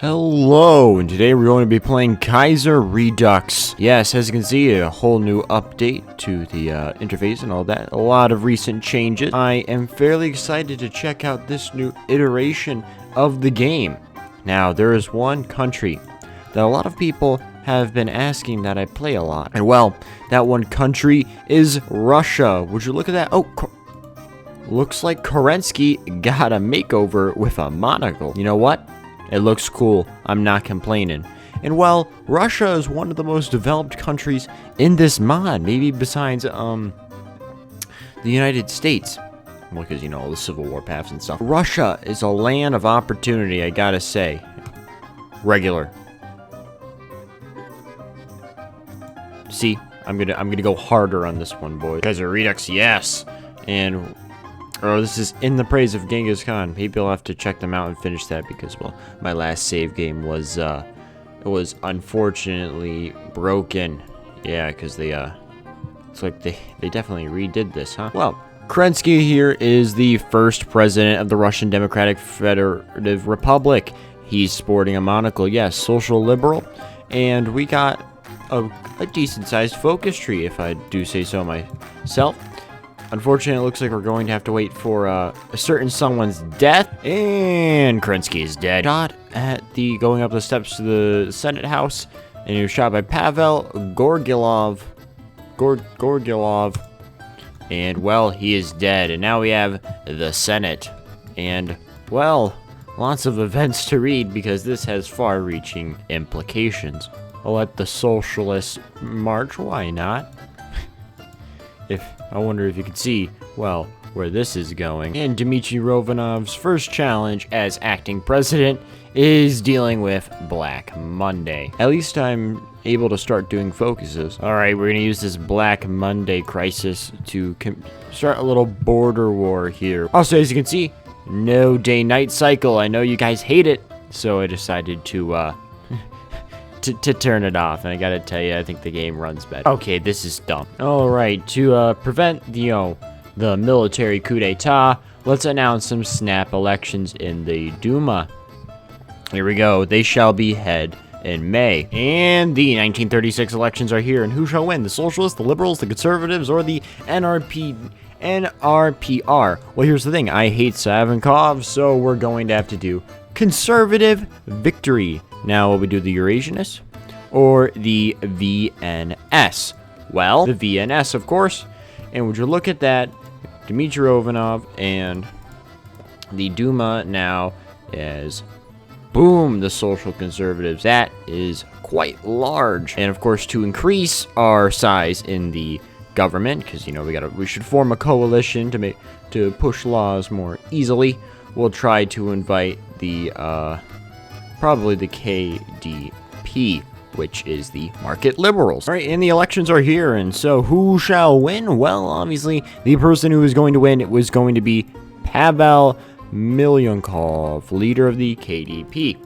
Hello, and today we're going to be playing Kaiserredux. Yes, as you can see, a whole new update to the interface and all that. A lot of recent changes. I am fairly excited to check out this new iteration of the game. Now, there is one country that a lot of people have been asking that I play a lot. And well, that one country is Russia. Would you look at that? Oh, looks like Kerensky got a makeover with a monocle. You know what? It looks cool. I'm not complaining. And well, Russia is one of the most developed countries in this mod, maybe besides the United States. Well, because, you know, all the Civil War paths and stuff. Russia is a land of opportunity, I gotta say. Regular. See, I'm gonna go harder on this one, boys. Kaiserredux, yes. And this is in the praise of Genghis Khan. Maybe I'll have to check them out and finish that because, well, my last save game was, it was unfortunately broken. Yeah, because they, it's like they definitely redid this, huh? Well, Kerensky here is the first president of the Russian Democratic Federative Republic. He's sporting a monocle, yes, social liberal. And we got a decent-sized focus tree, if I do say so myself. Unfortunately, it looks like we're going to have to wait for a certain someone's death. And Kerensky is dead. Shot at the going up the steps to the Senate House. And he was shot by Pavel Gorgilov. Gorgilov. And, well, he is dead. And now we have the Senate. And, well, lots of events to read because this has far-reaching implications. I'll let the socialists march. Why not? I wonder if you can see, well, where this is going. And Dmitry Rovanov's first challenge as acting president is dealing with Black Monday. At least I'm able to start doing focuses. Alright, we're gonna use this Black Monday crisis to start a little border war here. Also, as you can see, no day-night cycle. I know you guys hate it, so I decided to turn it off, and I gotta tell you, I think the game runs better. Okay, this is dumb. Alright, to prevent the military coup d'etat, let's announce some snap elections in the Duma. Here we go. They shall be held in May. And the 1936 elections are here, and who shall win? The socialists, the liberals, the conservatives, or the NRPR? Well, here's the thing. I hate Savinkov, so we're going to have to do conservative victory. Now, will we do the Eurasianists or the VNS? Well, the VNS, of course. And would you look at that, Dmitry Rovanov and the Duma now is, boom, the social conservatives. That is quite large. And, of course, to increase our size in the government, because, you know, we should form a coalition to push laws more easily. We'll try to invite the probably the KDP, which is the market liberals. All right, and the elections are here, and so who shall win? Well, obviously, the person who is going to win was going to be Pavel Milyonkov, leader of the KDP.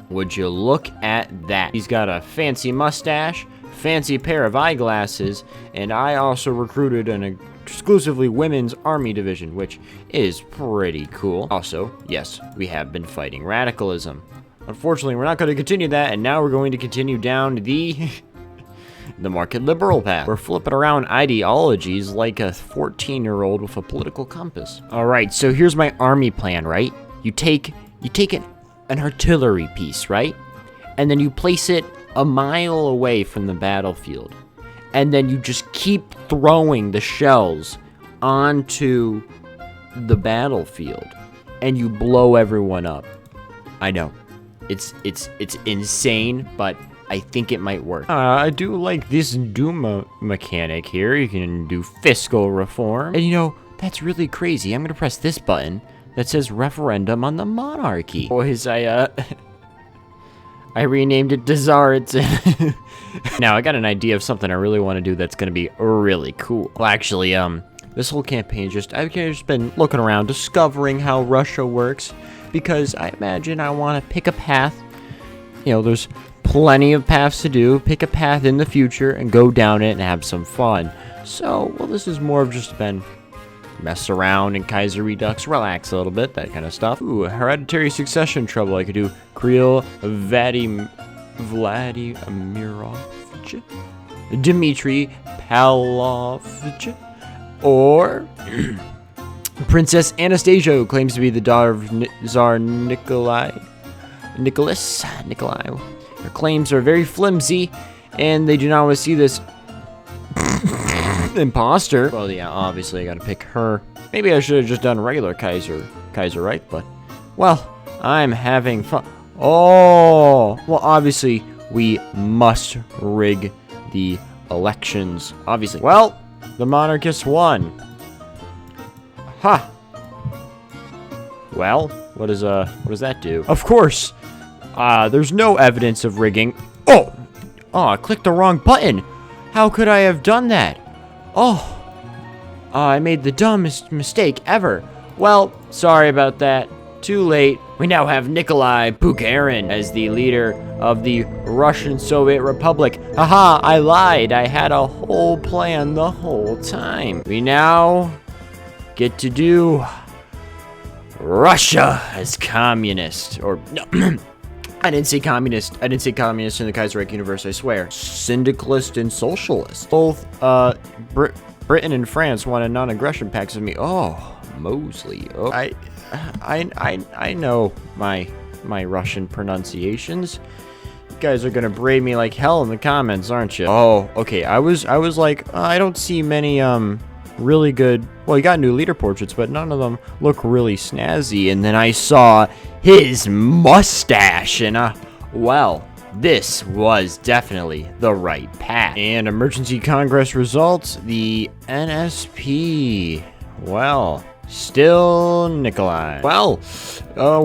Would you look at that? He's got a fancy mustache, fancy pair of eyeglasses, and I also recruited an exclusively women's army division, which is pretty cool. Also, yes, we have been fighting radicalism. Unfortunately, we're not going to continue that, and now we're going to continue down the market liberal path. We're flipping around ideologies like a 14-year-old with a political compass. All right, so here's my army plan, right? You take an artillery piece, right? And then you place it a mile away from the battlefield. And then you just keep throwing the shells onto the battlefield, and you blow everyone up. I know, it's insane, but I think it might work. I do like this Duma mechanic here. You can do fiscal reform, and you know that's really crazy. I'm gonna press this button that says referendum on the monarchy. Boys, I renamed it to Tsaritsyn. Now, I got an idea of something I really want to do that's going to be really cool. Well, actually, this whole campaign I've just been looking around, discovering how Russia works, because I imagine I want to pick a path. You know, there's plenty of paths to do. Pick a path in the future and go down it and have some fun. So, well, this is more of just been mess around in Kaiserredux, relax a little bit, that kind of stuff. Ooh, hereditary succession trouble. I could do Kirill Vladimirovich, Dmitry Pavlovich, or Princess Anastasia, who claims to be the daughter of Tsar Nikolai. Her claims are very flimsy, and they do not want to see this imposter. Well, yeah, obviously I gotta pick her. Maybe I should have just done regular Kaiserreich, but, well, I'm having fun. Oh, well, obviously we must rig the elections, obviously. Well, the monarchists won. Ha! Well, what does that do? Of course, there's no evidence of rigging. Oh, I clicked the wrong button. How could I have done that? Oh, I made the dumbest mistake ever. Well, sorry about that. Too late. We now have Nikolai Bukharin as the leader of the Russian Soviet Republic. Haha, I lied. I had a whole plan the whole time. We now get to do Russia as communist. Or, no, I didn't say communist. I didn't say communist in the Kaiserreich universe, I swear. Syndicalist and socialist. Both, Britain and France want a non-aggression pact with me. Oh, Mosley. Oh, I know my Russian pronunciations. You guys are gonna braid me like hell in the comments, aren't you? Oh, okay. I was like, I don't see many really good. Well, you got new leader portraits, but none of them look really snazzy. And then I saw his mustache, and well, this was definitely the right path. And emergency Congress results, the NSP. Well, still Nikolai. Well,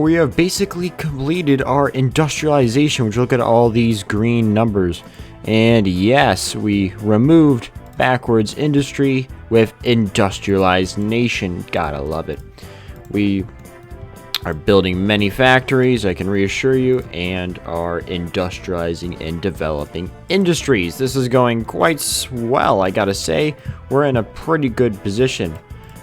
we have basically completed our industrialization, which look at all these green numbers. And yes, we removed backwards industry with industrialized nation. Gotta love it. We are building many factories, I can reassure you, and are industrializing and developing industries. This is going quite well, I gotta say. We're in a pretty good position.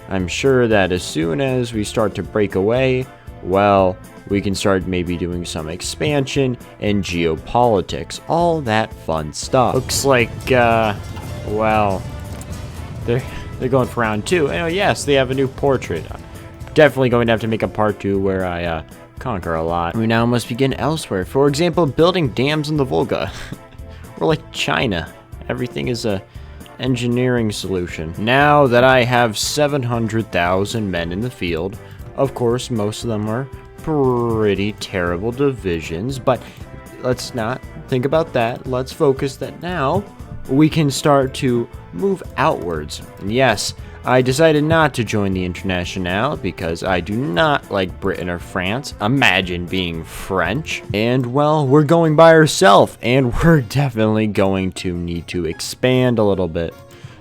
I'm sure that as soon as we start to break away, well, we can start maybe doing some expansion and geopolitics, all that fun stuff. Looks like, well, they're going for round 2. Oh yes, they have a new portrait. Definitely going to have to make a part 2 where I conquer a lot. We now must begin elsewhere. For example, building dams in the Volga. We're like China. Everything is a engineering solution. Now that I have 700,000 men in the field, of course, most of them are pretty terrible divisions, but let's not think about that. Let's focus that now we can start to move outwards. And yes, I decided not to join the Internationale because I do not like Britain or France. Imagine being French. And, well, we're going by ourselves, and we're definitely going to need to expand a little bit.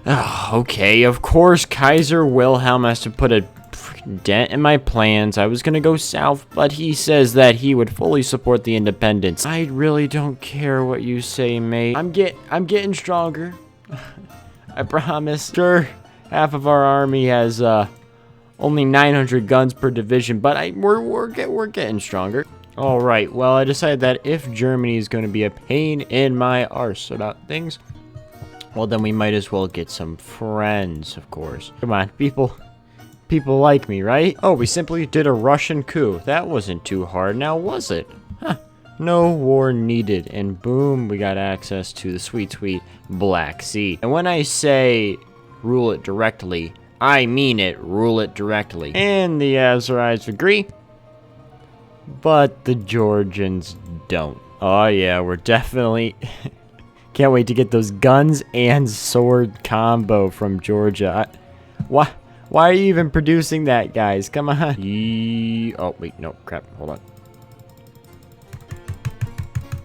Oh, okay, of course, Kaiser Wilhelm has to put a dent in my plans. I was gonna go south, but he says that he would fully support the independence. I really don't care what you say, mate. I'm getting stronger. I promise. Sure, half of our army has only 900 guns per division, but we're getting stronger. All right. Well, I decided that if Germany is going to be a pain in my arse about things, well, then we might as well get some friends, of course. Come on, people like me, right? Oh, we simply did a Russian coup. That wasn't too hard, now was it? Huh. No war needed, and boom, we got access to the sweet, sweet Black Sea. And when I say rule it directly, I mean it, rule it directly. And the Azerites agree, but the Georgians don't. Oh yeah, we're definitely... Can't wait to get those guns and sword combo from Georgia. Why are you even producing that, guys? Come on. Oh, wait, no, crap, hold on.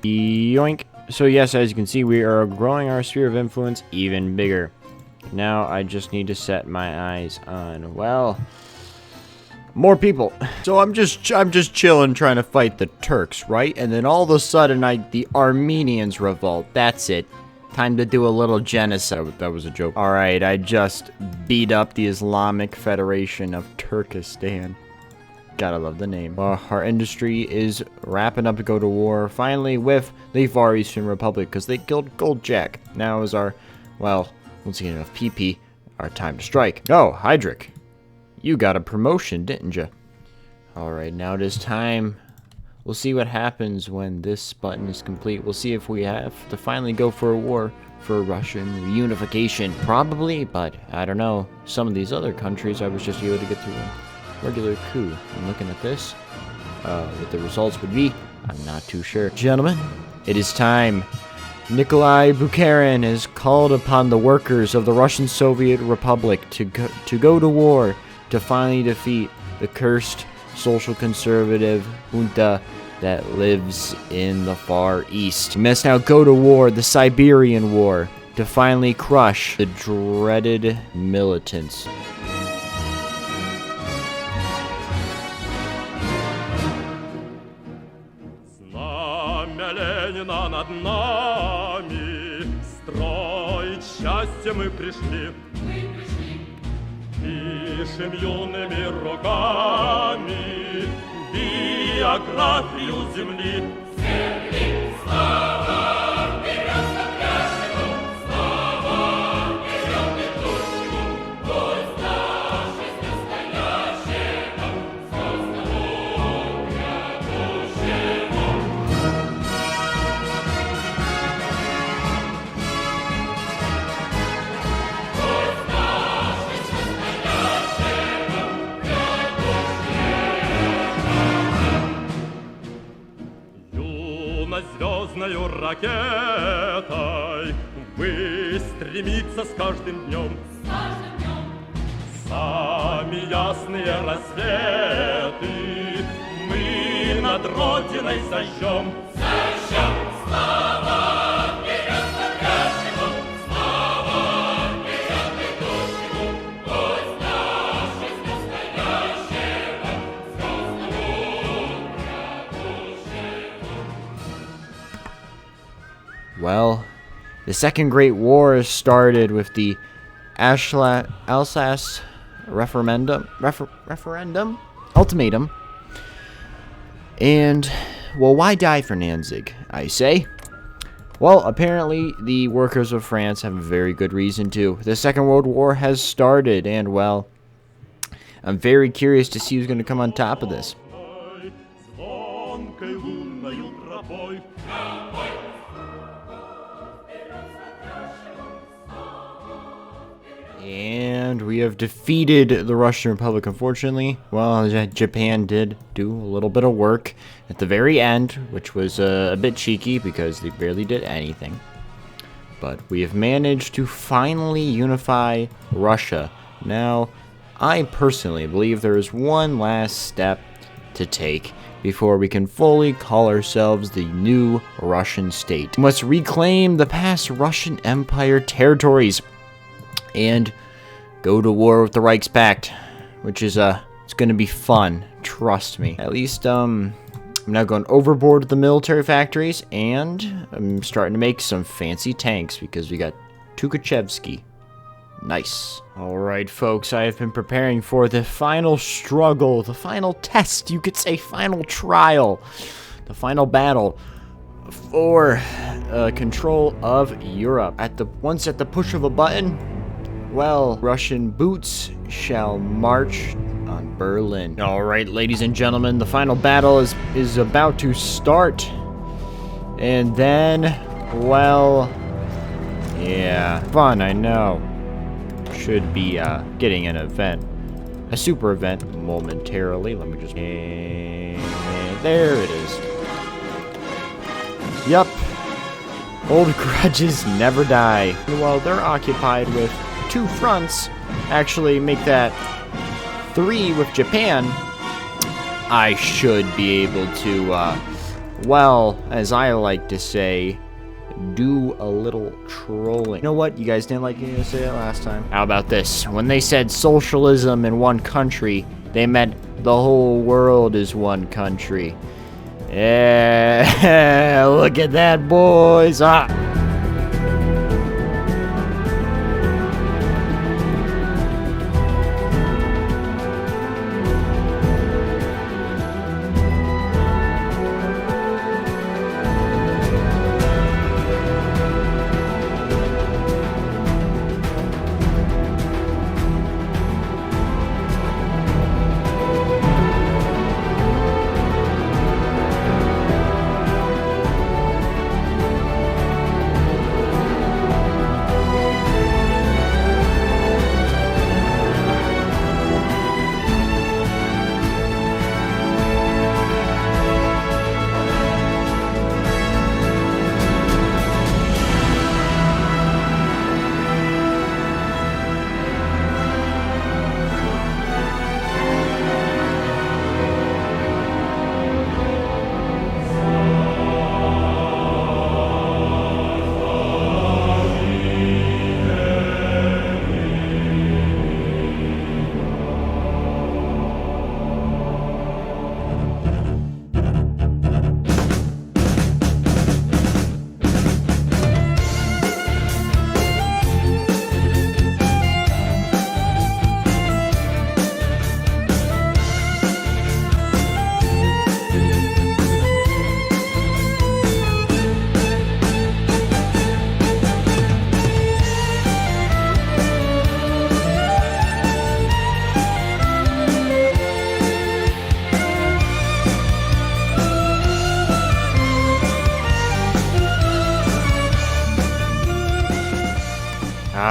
Yoink. So yes, as you can see, we are growing our sphere of influence even bigger. Now I just need to set my eyes on, well, more people. So I'm just chilling trying to fight the Turks, right? And then all of a sudden the Armenians revolt. That's it. Time to do a little genocide. That was a joke. Alright, I just beat up the Islamic Federation of Turkestan. Gotta love the name. Our industry is wrapping up to go to war, finally, with the Far Eastern Republic, because they killed Goldjack. Now is our, well, once you get enough PP, our time to strike. Oh, Hydric. You got a promotion, didn't you? Alright, now it is time. We'll see what happens when this button is complete. We'll see if we have to finally go for a war for Russian reunification. Probably, but I don't know. Some of these other countries I was just able to get through a regular coup. I'm looking at this. What the results would be, I'm not too sure. Gentlemen, it is time. Nikolai Bukharin has called upon the workers of the Russian Soviet Republic to go to war to finally defeat the cursed social conservative junta that lives in the Far East. We must now go to war, the Siberian War, to finally crush the dreaded militants. Знамя Ленина над нами, строить счастье мы пришли. Пишем юными руками биографию земли. Земли, слава, вперед сопряжему, слава, вперед идущему, пусть наша жизнь настоящего, звездному грядущему. Звездною ракетой вы стремиться с каждым днем. Сами ясные рассветы мы над Родиной зажжем. Зажжем, слава, вперед сопряжему, слава, вперед идущему, пусть наша жизнь настоящего, звездному грядущему. Well, the Second Great War started with the Alsace referendum, ultimatum, and, well, why die for Danzig, I say? Well, apparently the workers of France have a very good reason to. The Second World War has started, and, well, I'm very curious to see who's going to come on top of this. And we have defeated the Russian Republic, unfortunately. Well, Japan did do a little bit of work at the very end, which was a bit cheeky because they barely did anything. But we have managed to finally unify Russia. Now, I personally believe there is one last step to take before we can fully call ourselves the new Russian state. We must reclaim the past Russian Empire territories and go to war with the Reichspakt, which is it's gonna be fun, trust me. At least I'm now going overboard with the military factories, and I'm starting to make some fancy tanks because we got Tukhachevsky. Nice. Alright folks, I have been preparing for the final struggle, the final test, you could say final trial, the final battle for control of Europe. Once at the push of a button, well, Russian boots shall march on Berlin. Alright, ladies and gentlemen, the final battle is about to start. And then, well, yeah, fun, I know. Should be getting an event, a super event momentarily. Let me just, and there it is. Yup, old grudges never die. While they're occupied with 2 fronts, actually make that 3 with Japan, I should be able to, well, as I like to say, do a little trolling. You know what? You guys didn't like me to say that last time. How about this? When they said socialism in one country, they meant the whole world is one country. Yeah, look at that, boys. Ah.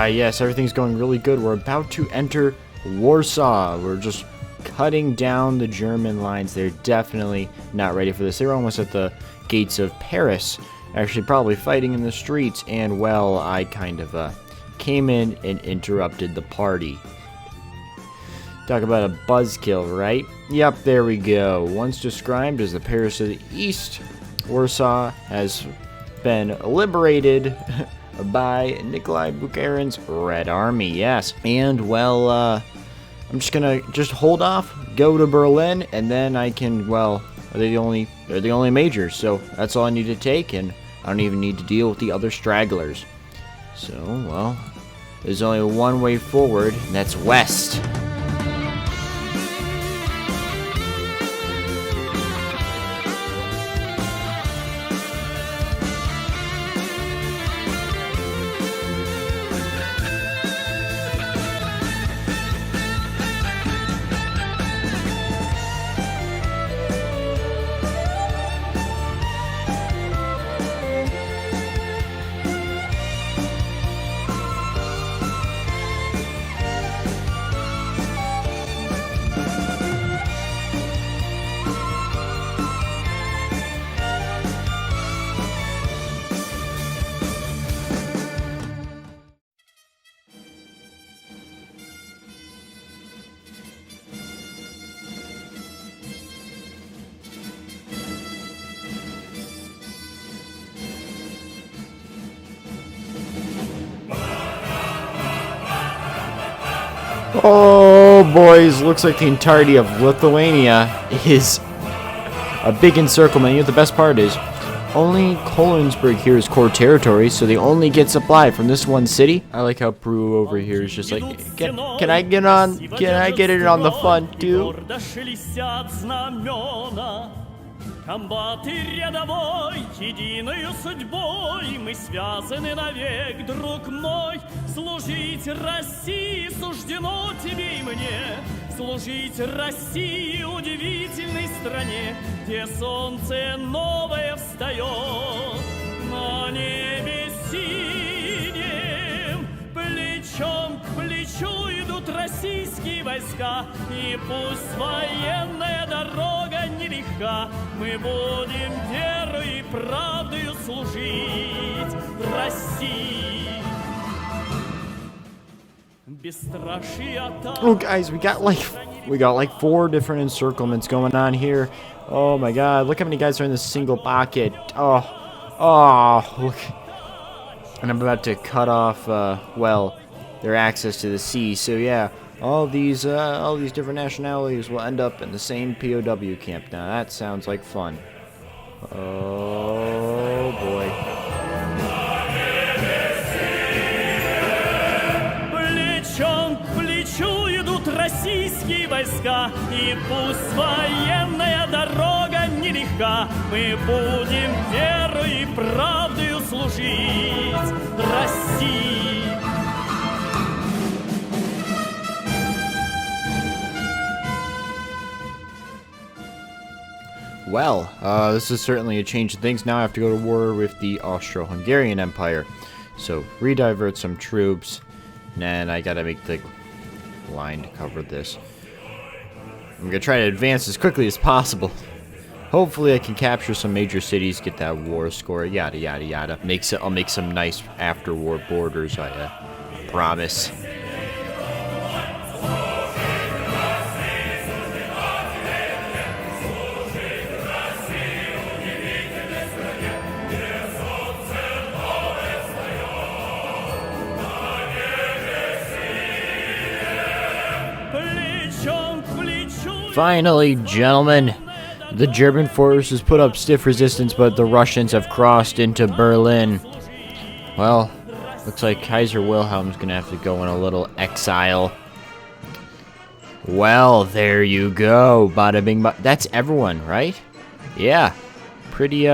Yes, everything's going really good. We're about to enter Warsaw. We're just cutting down the German lines. They're definitely not ready for this. They were almost at the gates of Paris, actually probably fighting in the streets, and well, I kind of came in and interrupted the party. Talk about a buzzkill, right? Yep, there we go. Once described as the Paris of the East, Warsaw has been liberated by Nikolai Bukharin's Red Army, yes. And, well, I'm just gonna hold off, go to Berlin, and then I can, well, they're the only majors, so that's all I need to take, and I don't even need to deal with the other stragglers. So, well, there's only one way forward, and that's west. Oh, boys, looks like the entirety of Lithuania is a big encirclement. You know what the best part is? Only Kolensburg here is core territory, so they only get supply from this one city. I like how Peru over here is just like, can I get it on the fun too? Комбаты рядовой, единою судьбой мы связаны навек, друг мой. Служить России суждено тебе и мне, служить России удивительной стране, где солнце новое встает на небе синем. Плечом к плечу идут российские войска, и пусть военная дорога нелегка, мы будем верой и правдою служить России. Oh, guys, we got like 4 different encirclements going on here. Oh my God, look how many guys are in this single pocket. Oh, look. And I'm about to cut off, well, their access to the sea. So yeah, all these different nationalities will end up in the same POW camp. Now that sounds like fun. Oh boy. Плечом к плечу идут российские войска, и пусть военная дорога нелегка, мы будем верой и правдою служить России. Well, this is certainly a change of things. Now I have to go to war with the Austro-Hungarian Empire. So, redivert some troops, and I gotta make the line to cover this. I'm gonna try to advance as quickly as possible. Hopefully I can capture some major cities, get that war score, yada yada yada. I'll make some nice after-war borders, I promise. Finally, gentlemen, the German forces put up stiff resistance, but the Russians have crossed into Berlin. Well, looks like Kaiser Wilhelm's gonna have to go in a little exile. Well, there you go. Bada bing, that's everyone, right? Yeah, pretty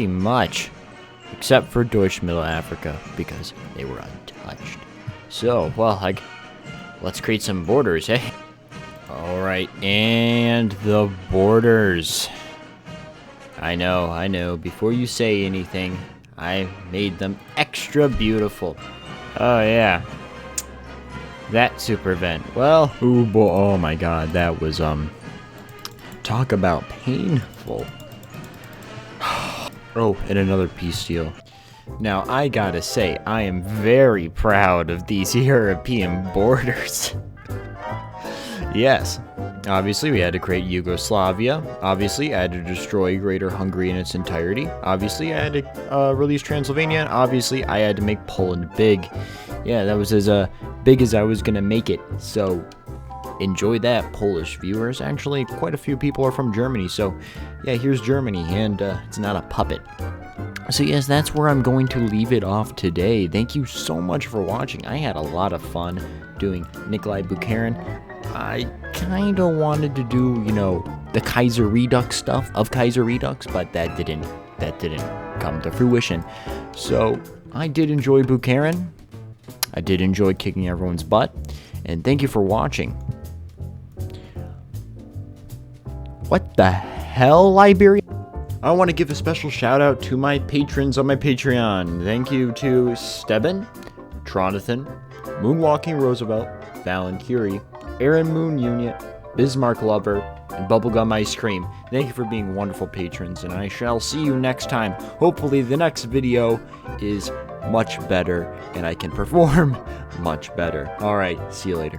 much. Except for Deutsche Middle Africa, because they were untouched. So, well, let's create some borders, eh? Alright, and the borders. I know. Before you say anything, I made them extra beautiful. Oh, yeah. That super event. Well, ooh, boy, oh my god, that was, talk about painful. Oh, and another peace deal. Now, I gotta say, I am very proud of these European borders. Yes, obviously we had to create Yugoslavia. Obviously, I had to destroy Greater Hungary in its entirety. Obviously, I had to release Transylvania. And obviously, I had to make Poland big. Yeah, that was as big as I was gonna make it. So, enjoy that, Polish viewers. Actually, quite a few people are from Germany. So, yeah, here's Germany, and it's not a puppet. So yes, that's where I'm going to leave it off today. Thank you so much for watching. I had a lot of fun doing Nikolai Bukharin. I kind of wanted to do, you know, the Kaiserredux stuff of Kaiserredux, but that didn't come to fruition. So I did enjoy Bukharin. I did enjoy kicking everyone's butt, and thank you for watching. What the hell, Liberia? I want to give a special shout out to my patrons on my Patreon. Thank you to Steban, Tronathan, Moonwalking Roosevelt, Fallon Curie, Aaron Moon Unit, Bismarck Lover, and Bubblegum Ice Cream. Thank you for being wonderful patrons, and I shall see you next time. Hopefully the next video is much better, and I can perform much better. Alright, see you later.